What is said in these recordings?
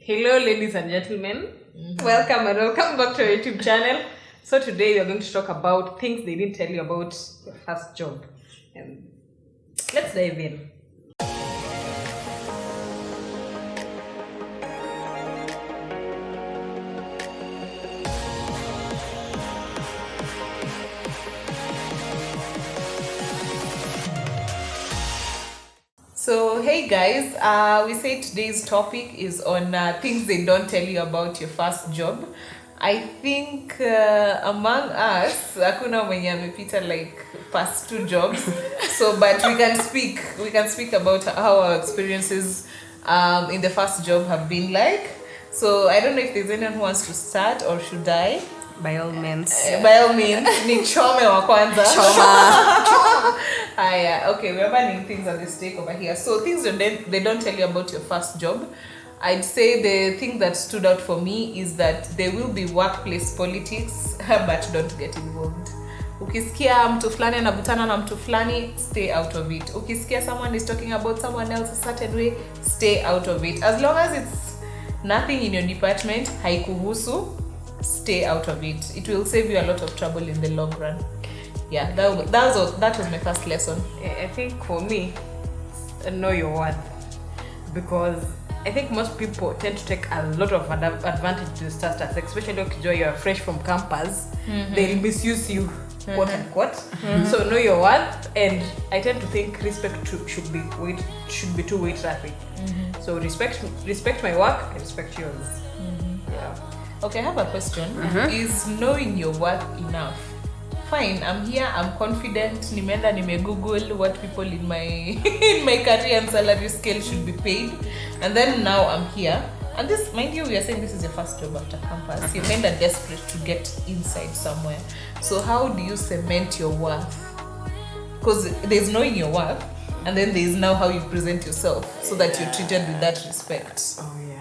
Hello, ladies and gentlemen. Welcome and welcome back to our YouTube channel. So today we are going to talk about things they didn't tell you about your first job. And let's dive in. So hey guys, we say today's topic is on things they don't tell you about your first job. I think among us, hakuna mwenye amepita like past 2 jobs. So but we can speak about how our experiences in the first job have been like. So I don't know if there's anyone who wants to start or should I? By all means. Ni chome wa kwanza. Choma. Okay, we're burning things at the stake over here. So things they don't tell you about your first job. I'd say the thing that stood out for me is that there will be workplace politics, but don't get involved. Ukisikia mtu fulani anavutana na mtu fulani, stay out of it. Ukisikia someone is talking about someone else a certain way, stay out of it. As long as it's nothing in your department, haikuhusu, stay out of it. It will save you a lot of trouble in the long run. Yeah, that was my first lesson. I think for me, know your worth, because I think most people tend to take a lot of advantage to starters, especially if you're fresh from campus. They'll misuse you, quote unquote. So know your worth, and I tend to think respect should be two-way traffic. So respect my work, I respect yours. Yeah. Okay, I have a question. Is knowing your worth enough? Fine, I'm here, I'm confident, nime Google what people in my in my career and salary scale should be paid, and then now I'm here. And this, mind you, we are saying this is your first job after campus. You're kind of desperate to get inside somewhere. So how do you cement your worth? Because there's knowing your worth, and then there's now how you present yourself so that you're treated with that respect. Oh yeah.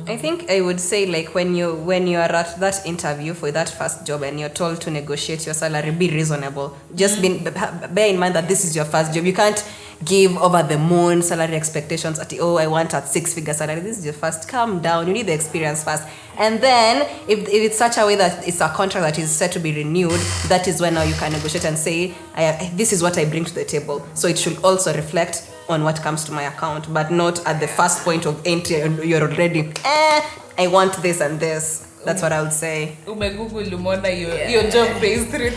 I think I would say, like, when you are at that interview for that first job and you're told to negotiate your salary, be reasonable. Just bear in mind that this is your first job. You can't give over the moon salary expectations at I want a 6-figure salary. This is your first. Calm down. You need the experience first. And then if it's such a way that it's a contract that is set to be renewed, that is when now you can negotiate and say, this is what I bring to the table. So it should also reflect on what comes to my account, but not at the first point of entry and you're already I want this and this. That's what I would say. Google your job pays $3,000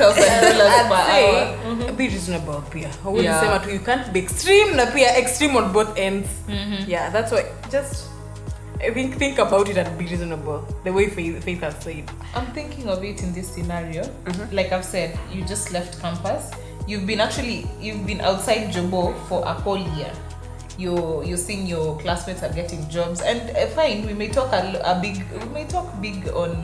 per hour. Be reasonable, Pia. I wouldn't say that you can't be extreme, na Pia extreme on both ends. Yeah, that's why. Just I think about it and be reasonable. The way Faith has said. I'm thinking of it in this scenario. Like I've said, you just left campus. You've been outside Jobo for a whole year. You're seeing your classmates are getting jobs, and fine, we may talk big on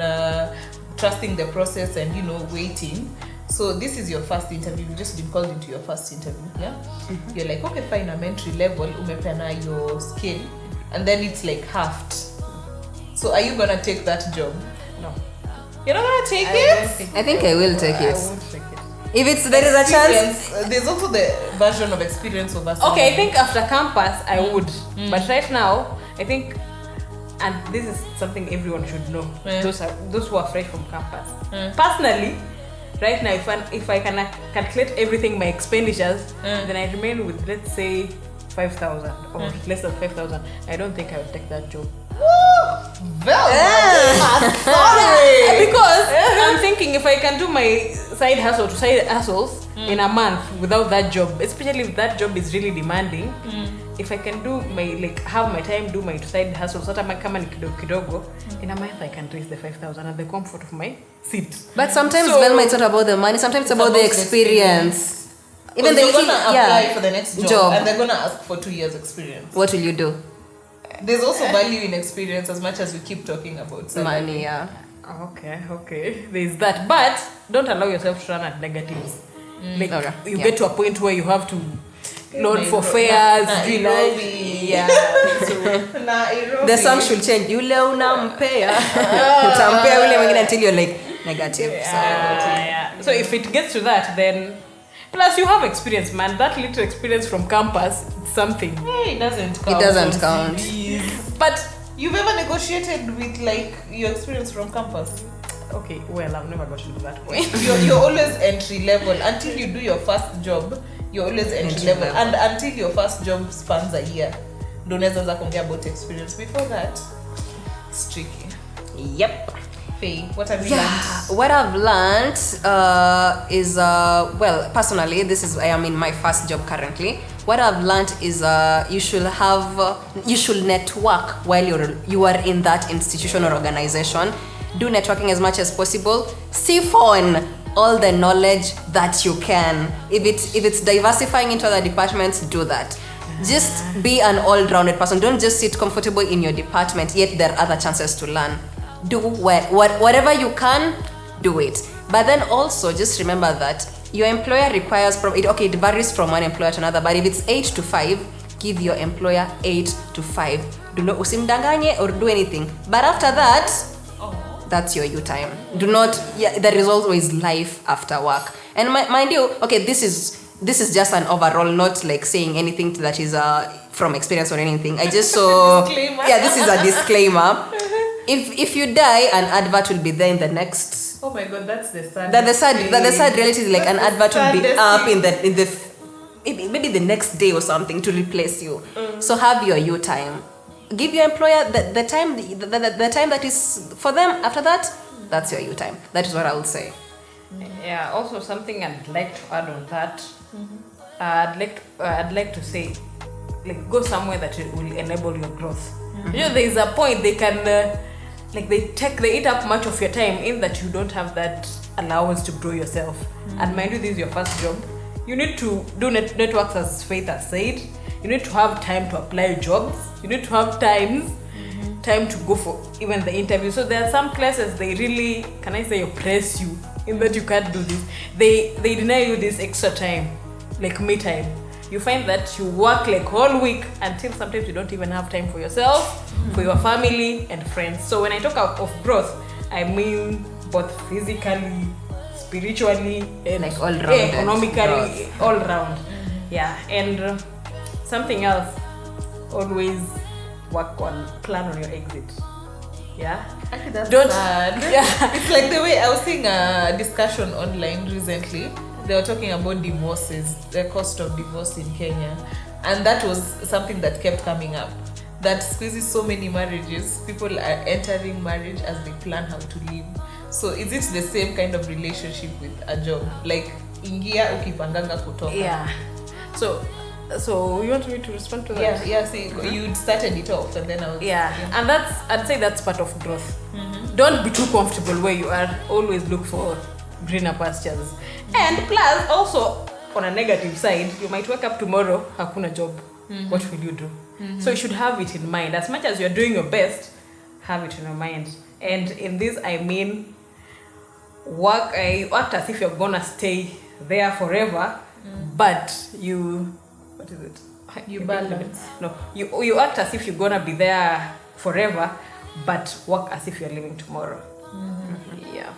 trusting the process and waiting. So this is your first interview. You've just been called into your first interview. Yeah, you're like, okay, fine, I'm entry level. Umepena your skill, and then it's like halved. So are you gonna take that job? No. You're not gonna take it? I think I will take it. I won't take it. If there is a chance. There's also the version of experience over. Okay, I think after campus I would, but right now I think, and this is something everyone should know, those who are fresh from campus. Personally, right now, if I can calculate everything, my expenditures, then I remain with, let's say, 5,000 or less than 5,000. I don't think I would take that job. Sorry. Because I'm thinking if I can do my side hustles in a month without that job, especially if that job is really demanding, if I can do have my time do my side hustles, kama ni kidogo, in a month I can raise the 5,000 at the comfort of my seat. But sometimes Velma, it's not about the money. Sometimes it's about the experience. Even they're gonna apply for the next job and they're gonna ask for 2 years experience. What will you do? There's also value in experience, as much as we keep talking about salary. Money, yeah. Okay. There's that. But don't allow yourself to run at negatives. You get to a point where you have to loan for fares, Nairobi. The song should change. Yule unampea. Utampea yule mwingine until you're like negative. So if it gets to that, then plus you have experience, man. That little experience from campus, it's something. It doesn't count. It doesn't count. But You've ever negotiated with like your experience from campus? Okay, well, I've never gotten to that point. You're always entry level until you do your first job. You're always entry level, and until your first job spans a year. Don't ever compare about experience. Before that, it's tricky. Yep. Faye, what have you learned? What I've learned is well, personally, I am in my first job currently. What I've learned is you should network while you are in that institution or organization. Do networking as much as possible. Siphon all the knowledge that you can. If it's diversifying into other departments, do that. Just be an all-rounded person. Don't just sit comfortable in your department, yet there are other chances to learn. Do whatever you can, do it. But then also just remember that your employer requires it varies from one employer to another, but if it's 8 to 5, give your employer 8 to 5. Do not usimdanganye or do anything. But after that, that's your you time. There is always life after work. And mind you, okay, this is just an overall, not like saying anything that is from experience or anything. I just saw this is a disclaimer. If you die, an advert will be there in the next. Oh my God, that's the sad. The sad reality is like an advert will be up in the maybe the next day or something to replace you. So have your you time. Give your employer the time that is for them. After that, that's your you time. That is what I would say. Yeah. Also, something I'd like to add on that. I'd like to say, like, go somewhere that will enable your growth. You know, there is a point they can, they eat up much of your time in that you don't have that allowance to grow yourself. And mind you, this is your first job. You need to do networks, as Faith has said. You need to have time to apply jobs. You need to have time to go for even the interview. So there are some classes they really, can I say, oppress you in that you can't do this. They deny you this extra time, like me time. You find that you work like whole week until sometimes you don't even have time for yourself, for your family and friends. So when I talk of growth, I mean both physically, spiritually, and like all round, economically, all round. Yeah, and something else, always plan on your exit. Yeah. Actually, that's sad. Yeah. It's like the way I was seeing a discussion online recently. They were talking about divorces, the cost of divorce in Kenya. And that was something that kept coming up. That squeezes so many marriages. People are entering marriage as they plan how to live. So is it the same kind of relationship with a job? Like, ingia ukipanganga kutoka. Yeah. So you want me to respond to that? Yeah, see, you started it off and then I was... And I'd say that's part of growth. Don't be too comfortable where you are. Always look for greener pastures. And plus, also, on a negative side, you might wake up tomorrow, hakuna job. What will you do? So you should have it in mind. As much as you're doing your best, have it in your mind. And in this, I mean, act as if you're gonna stay there forever, but you... What is it? You balance. No, you act as if you're gonna be there forever, but work as if you're leaving tomorrow. Yeah.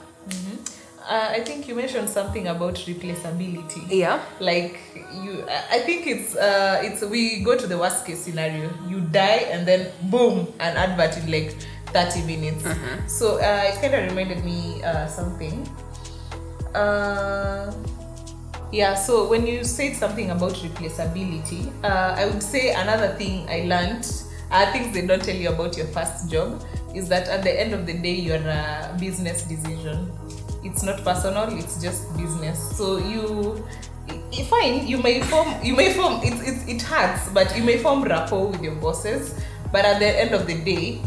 I think you mentioned something about replaceability. Yeah. Like I think it's we go to the worst case scenario. You die and then boom, an advert in like 30 minutes. So it kind of reminded me something. So when you said something about replaceability, I would say another thing I learned, things they don't tell you about your first job, is that at the end of the day, you're a business decision. It's not personal, it's just business. So you may form it hurts, but you may form rapport with your bosses. But at the end of the day,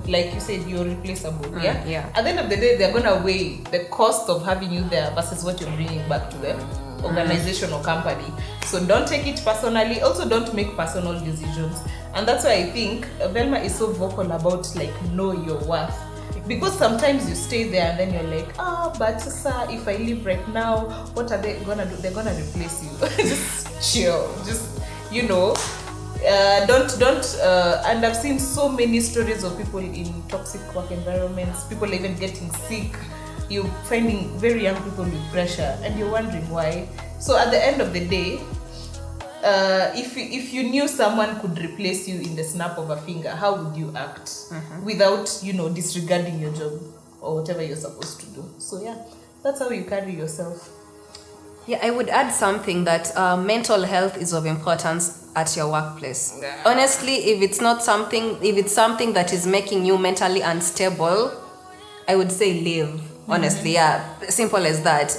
like you said, you're replaceable. Yeah. At the end of the day, they're gonna weigh the cost of having you there versus what you're bringing back to them. Organization or company. So don't take it personally. Also, don't make personal decisions. And that's why I think Velma is so vocal about like know your worth. Because sometimes you stay there and then you're like, but sir, if I leave right now, what are they gonna do? They're gonna replace you. Just chill. Just don't. And I've seen so many stories of people in toxic work environments. People even getting sick. You're finding very young people with pressure and you're wondering why. So at the end of the day, if you knew someone could replace you in the snap of a finger, how would you act without disregarding your job or whatever you're supposed to do? So yeah, that's how you carry yourself. Yeah, I would add something that mental health is of importance at your workplace. Yeah. Honestly, if it's something that is making you mentally unstable, I would say leave. Honestly, yeah, simple as that.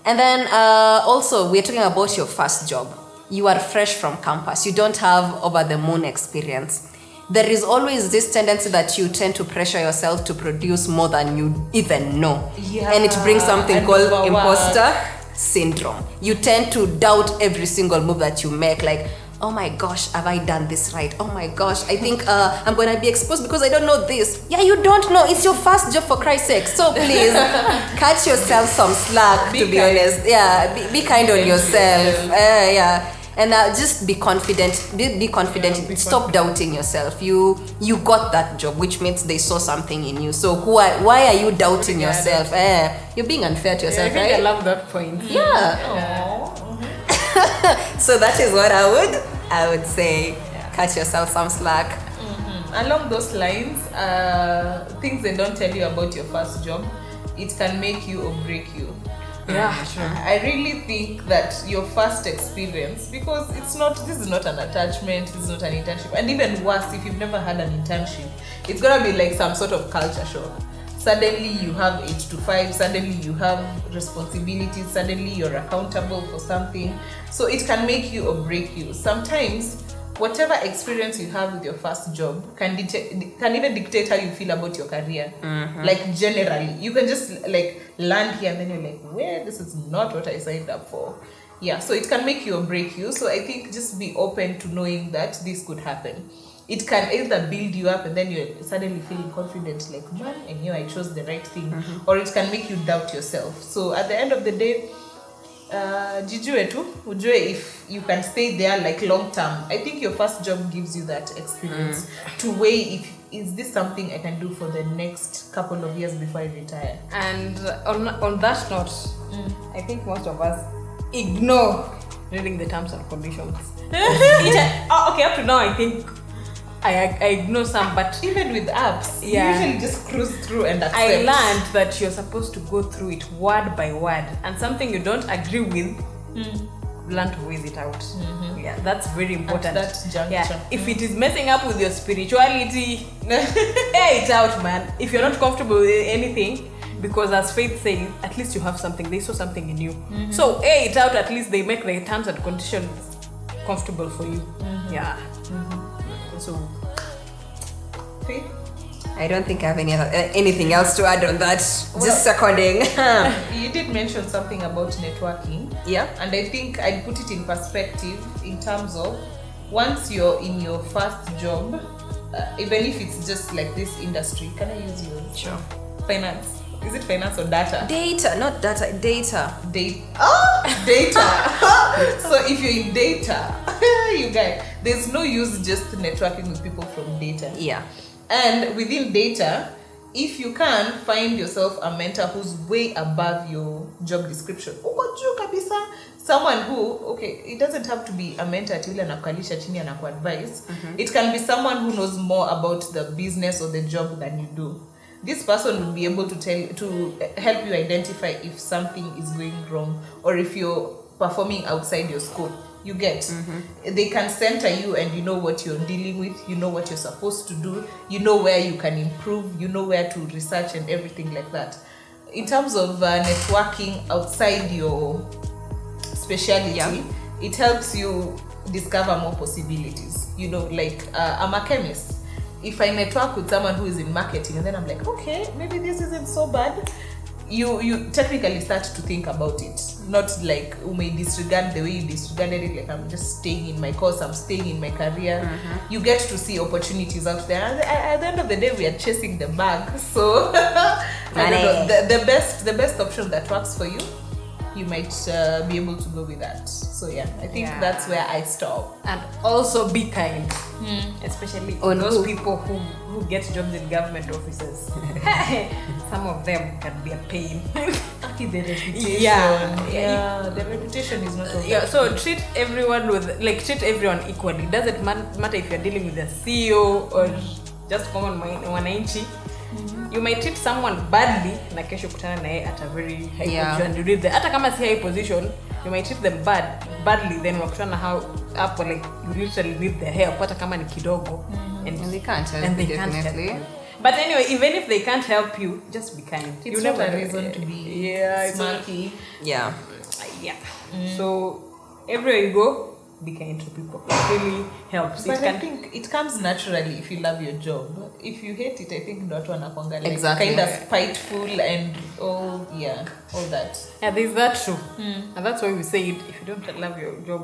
And then also, we're talking about your first job. You are fresh from campus. You don't have over the moon experience. There is always this tendency that you tend to pressure yourself to produce more than you even know. Yeah, And it brings something and called overwork. imposter syndrome. You tend to doubt every single move that you make, like, oh my gosh, have I done this right? Oh my gosh, I think I'm gonna be exposed because I don't know this. Yeah, you don't know. It's your first job, for Christ's sake. So please, cut yourself some slack, to be honest. Yeah, be kind on yourself. Yeah. And just be confident. Be confident. Stop doubting yourself. You got that job, which means they saw something in you. So why are you doubting yourself? You're being unfair to yourself, I think right? I love that point. Yeah. So that is what I would say. Cut yourself some slack. Along those lines, things they don't tell you about your first job, it can make you or break you. Yeah, sure. I really think that your first experience, because this is not an attachment, this is not an internship, and even worse, if you've never had an internship, it's gonna be like some sort of culture shock. Suddenly you have 8 to 5, suddenly you have responsibilities, suddenly you're accountable for something. So it can make you or break you. Sometimes whatever experience you have with your first job can even dictate how you feel about your career. Like generally, you can just like land here and then you're like, well, this is not what I signed up for. Yeah, so it can make you or break you. So I think just be open to knowing that this could happen. It can either build you up and then you're suddenly feeling confident, like, man, I knew I chose the right thing. Or it can make you doubt yourself. So at the end of the day, jijue tu, ujue if you can stay there like long term. I think your first job gives you that experience to weigh is this something I can do for the next couple of years before I retire. And on that note, I think most of us ignore reading the terms and conditions. Okay, up to now, I think I ignore some, but Even with apps, you Yeah. usually just cruise through and accept. I learned that you're supposed to go through it word by word, and something you don't agree with, learn to weigh it out. Yeah, that's very important. At that juncture. Yeah, if it is messing up with your spirituality, air it out, man. If you're not comfortable with anything, because as Faith says, at least you have something. They saw something in you, so air it out. At least they make the terms and conditions comfortable for you. Yeah. So. Okay. I don't think I have anything else to add on that. Just seconding. You did mention something about networking. Yeah. And I think I'd put it in perspective in terms of once you're in your first job, even if it's just like this industry, can I use your Sure. finance? Is it finance or data? Data, not data. Data. Data. So if you're in data, you guys, there's no use just networking with people from data. Yeah. And within data, if you can find yourself a mentor who's way above your job description, someone who, okay, it doesn't have to be a mentor at yule anakukalisha chini anakuadvise. It can be someone who knows more about the business or the job than you do. This person will be able to help you identify if something is going wrong or if you're performing outside your scope. You get, they can center you and you know what you're dealing with, you know what you're supposed to do, you know where you can improve, you know where to research and everything like that. In terms of networking outside your specialty, it helps you discover more possibilities. You know, like I'm a chemist. If I network with someone who is in marketing and then I'm like, okay, maybe this isn't so bad. You technically start to think about it. Not like you may disregard the way you disregarded it, like I'm just staying in my course, I'm staying in my career. You get to see opportunities out there. And at the end of the day, we are chasing the bag. So I don't know, the best option that works for you, you might be able to go with that. So yeah, I think Yeah. that's where I stop. And also be kind, especially On those who? people who get jobs in government offices. Some of them can be a pain. The reputation. Yeah. The reputation is not all Yeah, that so good. treat everyone equally. Doesn't matter if you're dealing with a CEO or just common wananchi. You might treat someone badly na kesho kutana na yeye at a very high position and you read the hata kama si high position, you might treat them badly, then wakutana how hapo like you literally need their help hata kama ni kidogo, And they can't help and they you, can't help definitely. you. But anyway, even if they can't help you, just be kind. It's You not never a reason to be it's not- smarky. Yeah. yeah. So everywhere you go, be kind to people. It really helps. But It I can think it comes naturally if you love your job. If you hate it, I think ndo watu wanakuanga like Exactly. kind of spiteful and all that. yeah, there's that too. And that's why we say it, if you don't love your job,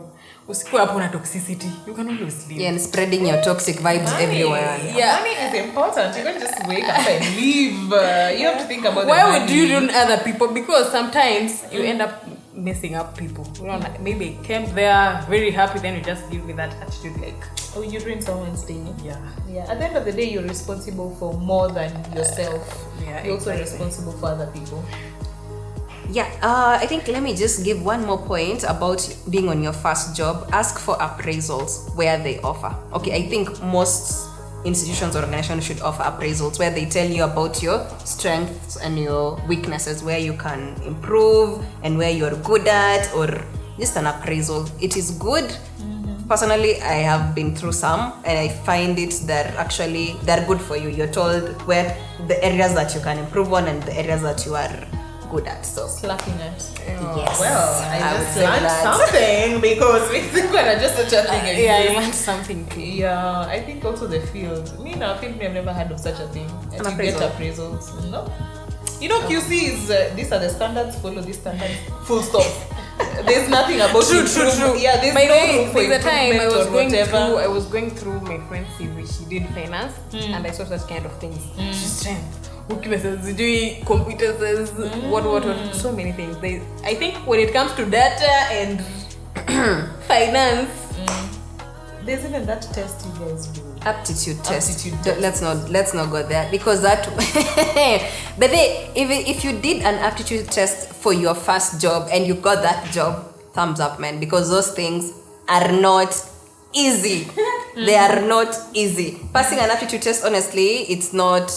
usikuwe hapo na toxicity. You can always leave. Yeah, and spreading your toxic vibes everywhere. Yeah. Money is important. You can't just wake up and leave. You have to think about Why the would money. you ruin other people? Because sometimes you end up messing up people. You know, like maybe I came there very happy, then you just leave with that attitude like, Oh, you ruin someone's day. yeah. Yeah. At the end of the day, you're responsible for more than yourself. Yeah, You're also exactly. responsible for other people. Yeah, I think let me just give one more point about being on your first job. Ask for appraisals where they offer. Okay, I think most institutions or organizations should offer appraisals where they tell you about your strengths and your weaknesses, where you can improve and where you're good at, or just an appraisal. It is good. Personally, I have been through some and I find they're good for you. You're told where the areas that you can improve on and the areas that you are good at. So Slapping it. yes. Well, I I would just say learned that. something because basically I just such a thing. Yeah, I exists. learned something too. Yeah, I think also the field. Me now, field me, I've never heard of such a thing. And An you get appraisal. appraisals. No. You know, QC is these are the standards. Follow these standards. Full stop. There's nothing about True. Yeah, there's By the no way, room for there's a time improvement or whatever. I was going through my friend's CV. She did finance, and I saw such kind of things. Strength, weaknesses, sijui, computers, what, so many things. I think when it comes to data and finance, There's even that test you guys do. Aptitude test. Aptitude test. Let's not go there because that but if you did an aptitude test for your first job and you got that job, thumbs up, man, because those things are not easy. They are not easy. Passing an aptitude test, honestly, it's not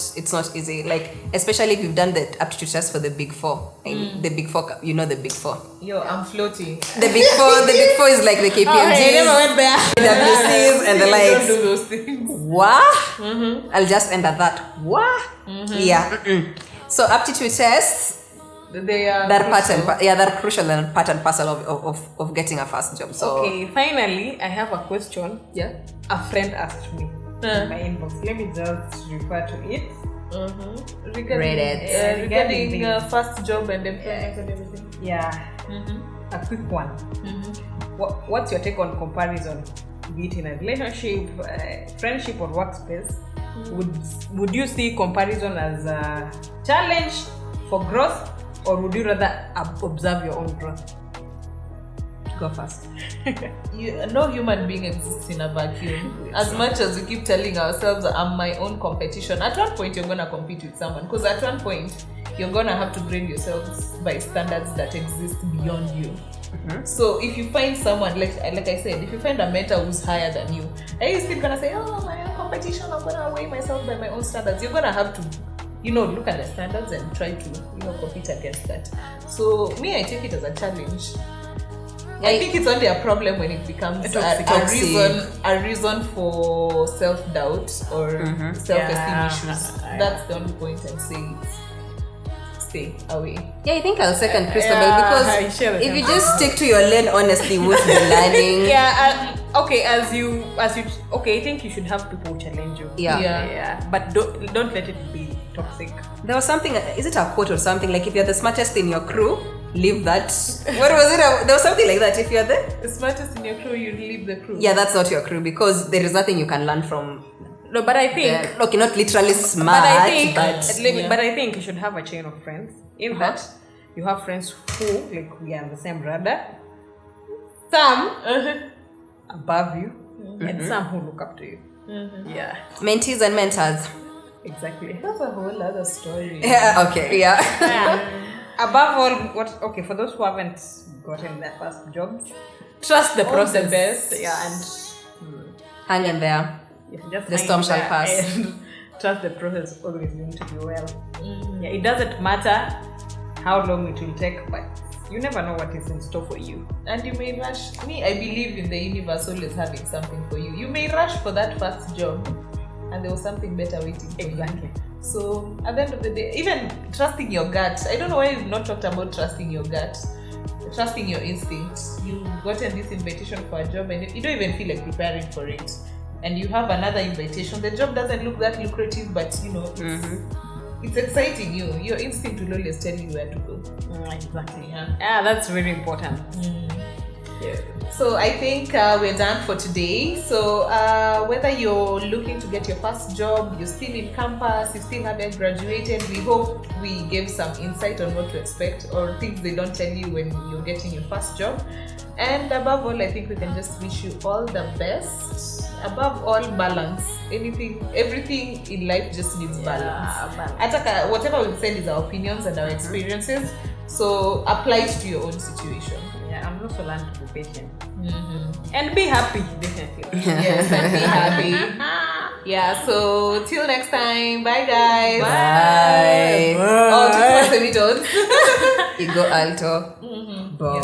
easy. Like, especially if you've done the aptitude test for the Big Four. And the Big Four, you know the Big Four. Yo, I'm floating. The Big Four is like the KPMGs, I never went there. WCs, and the Don't likes. do those things. What? I'll just end at that. What? Yeah. So aptitude tests, They are they're crucial and part and parcel of getting a first job. So Okay, finally, I have a question. Yeah. A friend asked me in my inbox. Let me just refer to it. Regarding Regarding this. first job and employment and everything. Yeah. A quick one. What's your take on comparison? Be it in a relationship, friendship, or workspace? Would you see comparison as a challenge for growth, or would you rather observe your own growth? go first. No human being exists in a vacuum. As much as we keep telling ourselves, I'm my own competition, at one point you're going to compete with someone. Because at one point, you're going to have to grade yourselves by standards that exist beyond you. So if you find someone, like I said, if you find a mentor who's higher than you, are you still going to say, oh, my own competition, I'm going to weigh myself by my own standards? You're going to have to, look at the standards and try to, compete against that. So me, I take it as a challenge. I think it's only a problem when it becomes a reason for self-doubt or self-esteem issues. That's the only point I'd say. Stay away. Yeah, I think I'll second Christabel because if you just stick to your lane honestly with the learning. I think you should have people challenge you. Yeah. But don't let it be toxic. There was something, is it a quote or something? Like if you're the smartest in your crew, leave that. What was it? There was something like that. If you're the smartest in your crew, you leave the crew. Yeah, that's not your crew because there is nothing you can learn from. No, but I think okay, not literally smart, but I think you should have a chain of friends. In that, you have friends who, like, we are on the same radar. Some above you, and some who look up to you. Yeah, Mentees and mentors. exactly. That's a whole other story. Yeah. Okay. Yeah. Above all, for those who haven't gotten their first jobs, trust the All process. the best. Yeah, and Hang in there. just The hang storm in shall there pass. and trust the process is always going to be well. Yeah, it doesn't matter how long it will take, but you never know what is in store for you. And you may rush. I believe in the universe always having something for you. You may rush for that first job, and there was something better waiting for Exactly. you. So at the end of the day, even trusting your gut. I don't know why we've not talked about trusting your gut, trusting your instincts. You've gotten this invitation for a job, and you don't even feel like preparing for it. And you have another invitation. The job doesn't look that lucrative, but it's exciting you. Your instinct will always tell you where to go. Exactly. Yeah. Yeah, that's very important. Yeah. So I think we're done for today. So whether you're looking to get your first job, you're still in campus, you still haven't graduated, we hope we gave some insight on what to expect or things they don't tell you when you're getting your first job. And above all, I think we can just wish you all the best. Above all, balance. Everything in life just needs balance. balance. Whatever we've said is our opinions and our experiences. So apply it to your own situation. Yeah, I'm also learning to be patient. And be happy, definitely. Yes, and be happy. Yeah, so till next time. Bye, guys. Bye. Oh, just semitones. Ego alto. Bye.